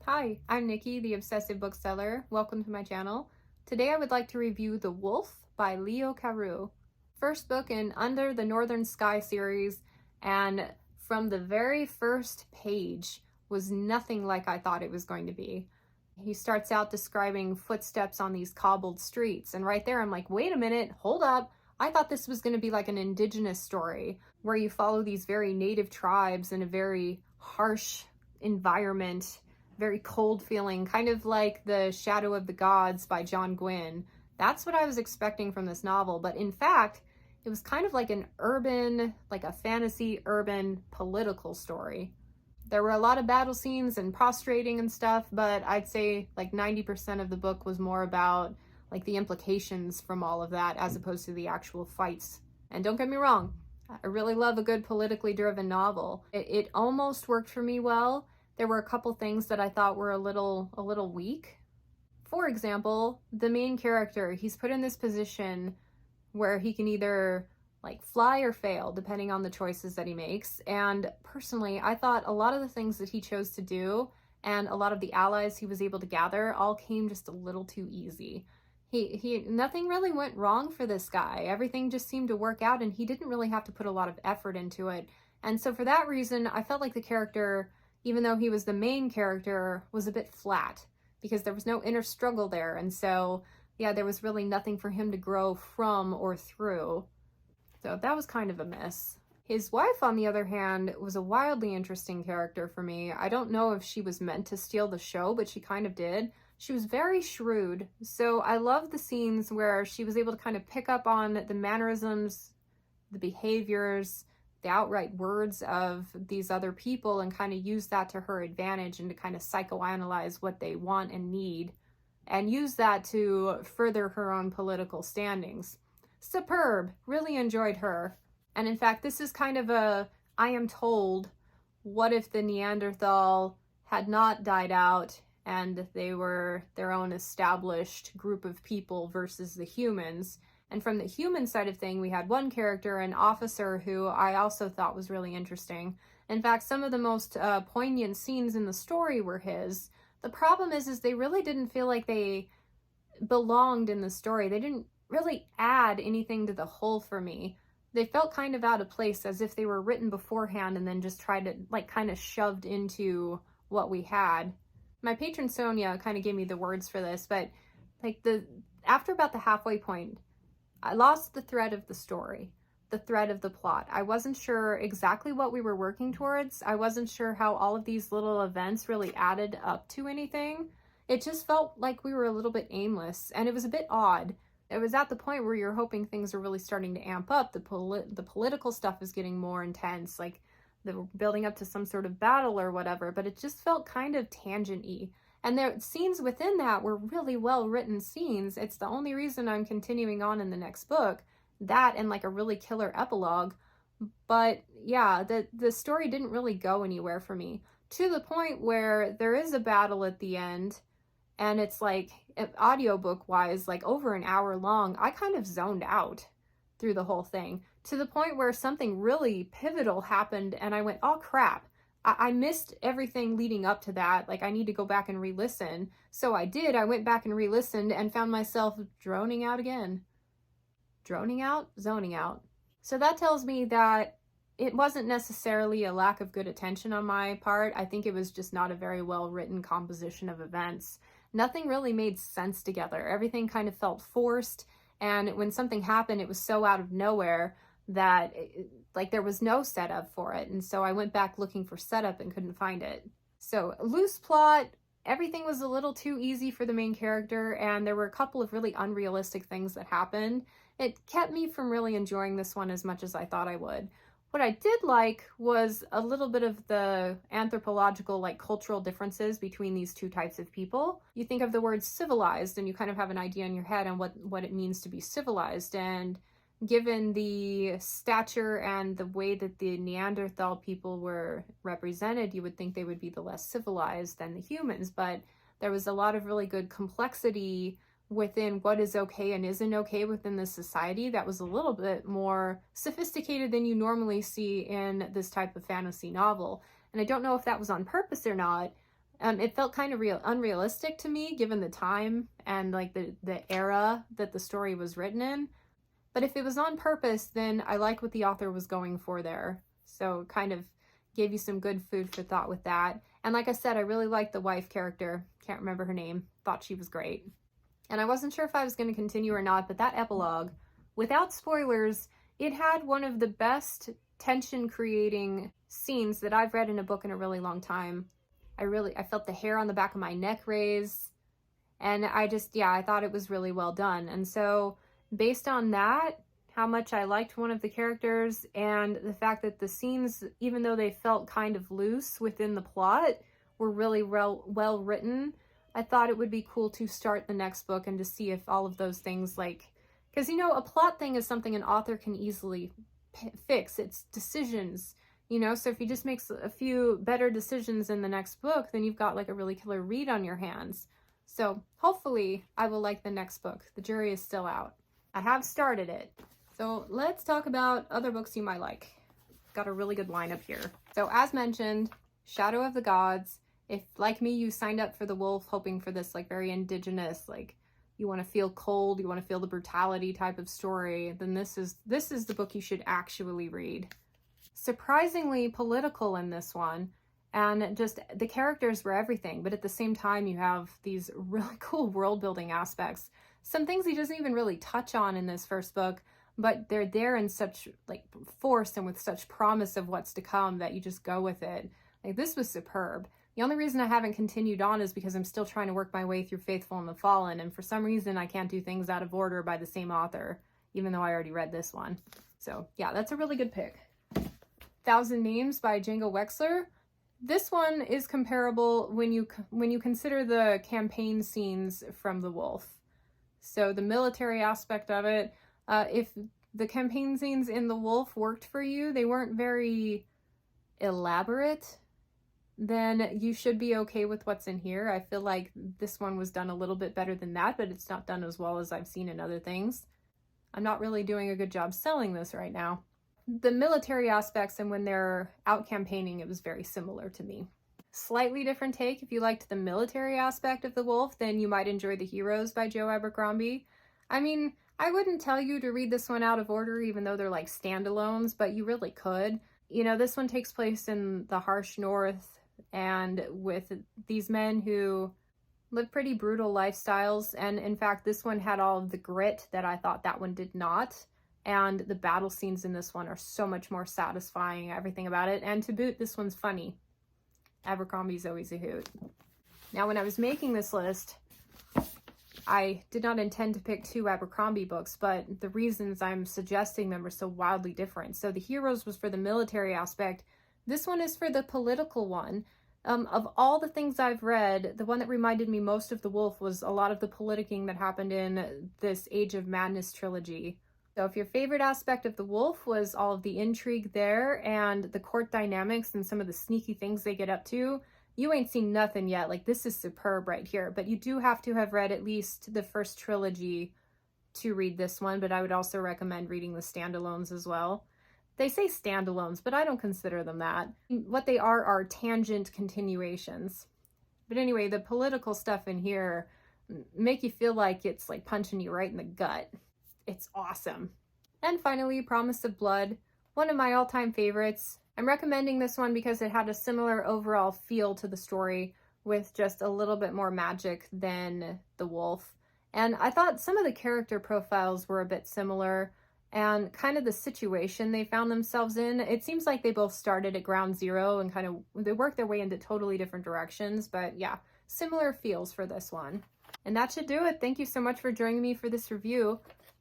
Hi, I'm Nikki, the Obsessive Bookseller. Welcome to my channel. Today I would like to review The Wolf by Leo Carew. First book in Under the Northern Sky series, and from the very first page was nothing like I thought it was going to be. He starts out describing footsteps on these cobbled streets, and right there I'm like, wait a minute, hold up. I thought this was going to be like an indigenous story where you follow these very native tribes in a very harsh environment, very cold feeling, kind of like The Shadow of the Gods by John Gwynne. That's what I was expecting from this novel, but in fact, it was kind of like an urban, like a fantasy urban political story. There were a lot of battle scenes and prostrating and stuff, but I'd say like 90% of the book was more about like the implications from all of that as opposed to the actual fights. And don't get me wrong, I really love a good politically driven novel. It almost worked for me well. There were a couple things that I thought were a little weak. For example, the main character, he's put in this position where he can either like fly or fail depending on the choices that he makes. And personally, I thought a lot of the things that he chose to do and a lot of the allies he was able to gather all came just a little too easy. Nothing really went wrong for this guy. Everything just seemed to work out and he didn't really have to put a lot of effort into it. And so for that reason, I felt like the character, even though he was the main character, was a bit flat because there was no inner struggle there. And so, yeah, there was really nothing for him to grow from or through. So that was kind of a miss. His wife, on the other hand, was a wildly interesting character for me. I don't know if she was meant to steal the show, but she kind of did. She was very shrewd. So I love the scenes where she was able to kind of pick up on the mannerisms, the behaviors, the outright words of these other people and kind of use that to her advantage and to kind of psychoanalyze what they want and need and use that to further her own political standings. Superb. Really enjoyed her. And in fact, this is kind of a, I am told, what if the Neanderthal had not died out and they were their own established group of people versus the humans. And from the human side of thing, we had one character, an officer, who I also thought was really interesting. In fact, some of the most poignant scenes in the story were his. The problem is they really didn't feel like they belonged in the story. They didn't really add anything to the whole for me. They felt kind of out of place, as if they were written beforehand and then just tried to, like, kind of shoved into what we had. My patron Sonia kind of gave me the words for this, but like after about the halfway point, I lost the thread of the story, the thread of the plot. I wasn't sure exactly what we were working towards. I wasn't sure how all of these little events really added up to anything. It just felt like we were a little bit aimless, and it was a bit odd. It was at the point where you're hoping things are really starting to amp up. The political stuff is getting more intense, like they were building up to some sort of battle or whatever, but it just felt kind of tangent-y. And the scenes within that were really well-written scenes. It's the only reason I'm continuing on in the next book. That and like a really killer epilogue. But yeah, the story didn't really go anywhere for me. To the point where there is a battle at the end, and it's like, audiobook-wise, like over an hour long. I kind of zoned out through the whole thing, to the point where something really pivotal happened, and I went, oh crap. I missed everything leading up to that. Like, I need to go back and re-listen. So I did. I went back and re-listened and found myself droning out again. Droning out? Zoning out. So that tells me that it wasn't necessarily a lack of good attention on my part. I think it was just not a very well-written composition of events. Nothing really made sense together. Everything kind of felt forced. And when something happened, it was so out of nowhere that like there was no setup for it. And so I went back looking for setup and couldn't find it. So loose plot, everything was a little too easy for the main character, and there were a couple of really unrealistic things that happened. It kept me from really enjoying this one as much as I thought I would. What I did like was a little bit of the anthropological, like cultural differences between these two types of people. You think of the word civilized and you kind of have an idea in your head on what it means to be civilized. And given the stature and the way that the Neanderthal people were represented, you would think they would be the less civilized than the humans. But there was a lot of really good complexity within what is okay and isn't okay within the society that was a little bit more sophisticated than you normally see in this type of fantasy novel. And I don't know if that was on purpose or not, It felt kind of unrealistic to me given the time and like the era that the story was written in. But if it was on purpose, then I like what the author was going for there. So kind of gave you some good food for thought with that. And like I said, I really liked the wife character. Can't remember her name. Thought she was great. And I wasn't sure if I was going to continue or not, but that epilogue, without spoilers, it had one of the best tension creating scenes that I've read in a book in a really long time. I felt the hair on the back of my neck raise, and I thought it was really well done. And so based on that, how much I liked one of the characters, and the fact that the scenes, even though they felt kind of loose within the plot, were really well written, I thought it would be cool to start the next book and to see if all of those things, like, because a plot thing is something an author can easily fix. It's decisions, so if he just makes a few better decisions in the next book, then you've got like a really killer read on your hands. So hopefully I will like the next book. The jury is still out. I have started it. So let's talk about other books you might like. Got a really good lineup here. So as mentioned, Shadow of the Gods. If, like me, you signed up for The Wolf hoping for this like very indigenous, like you want to feel cold, you want to feel the brutality type of story, then this is the book you should actually read. Surprisingly political in this one, and just the characters were everything, but at the same time you have these really cool world building aspects. Some things he doesn't even really touch on in this first book, but they're there in such like force and with such promise of what's to come that you just go with it. Like, this was superb. The only reason I haven't continued on is because I'm still trying to work my way through Faithful and the Fallen, and for some reason I can't do things out of order by the same author, even though I already read this one. So yeah, that's a really good pick. 1,000 Names by Django Wexler. This one is comparable when you consider the campaign scenes from The Wolf. So the military aspect of it, if the campaign scenes in The Wolf worked for you, they weren't very elaborate, then you should be okay with what's in here. I feel like this one was done a little bit better than that, but it's not done as well as I've seen in other things. I'm not really doing a good job selling this right now. The military aspects and when they're out campaigning, it was very similar to me. Slightly different take. If you liked the military aspect of The Wolf, then you might enjoy The Heroes by Joe Abercrombie. I mean, I wouldn't tell you to read this one out of order, even though they're like standalones, but you really could. This one takes place in the harsh north, and with these men who live pretty brutal lifestyles. And in fact, this one had all of the grit that I thought that one did not. And the battle scenes in this one are so much more satisfying, everything about it. And to boot, this one's funny. Abercrombie's always a hoot. Now, when I was making this list, I did not intend to pick 2 Abercrombie books, but the reasons I'm suggesting them are so wildly different. So The Heroes was for the military aspect. This one is for the political one. Of all the things I've read, the one that reminded me most of The Wolf was a lot of the politicking that happened in this Age of Madness trilogy. So if your favorite aspect of The Wolf was all of the intrigue there and the court dynamics and some of the sneaky things they get up to, you ain't seen nothing yet. Like, this is superb right here. But you do have to have read at least the first trilogy to read this one, but I would also recommend reading the standalones as well. They say standalones, but I don't consider them that. What they are tangent continuations. But anyway, the political stuff in here make you feel like it's like punching you right in the gut. It's awesome. And finally, Promise of Blood, one of my all-time favorites. I'm recommending this one because it had a similar overall feel to the story with just a little bit more magic than The Wolf. And I thought some of the character profiles were a bit similar and kind of the situation they found themselves in. It seems like they both started at ground zero and they worked their way into totally different directions. But yeah, similar feels for this one. And that should do it. Thank you so much for joining me for this review.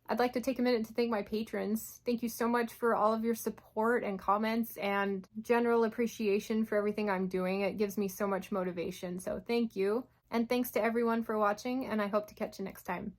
I'd like to take a minute to thank my patrons. Thank you so much for all of your support and comments and general appreciation for everything I'm doing. It gives me so much motivation, so thank you. And thanks to everyone for watching, and I hope to catch you next time.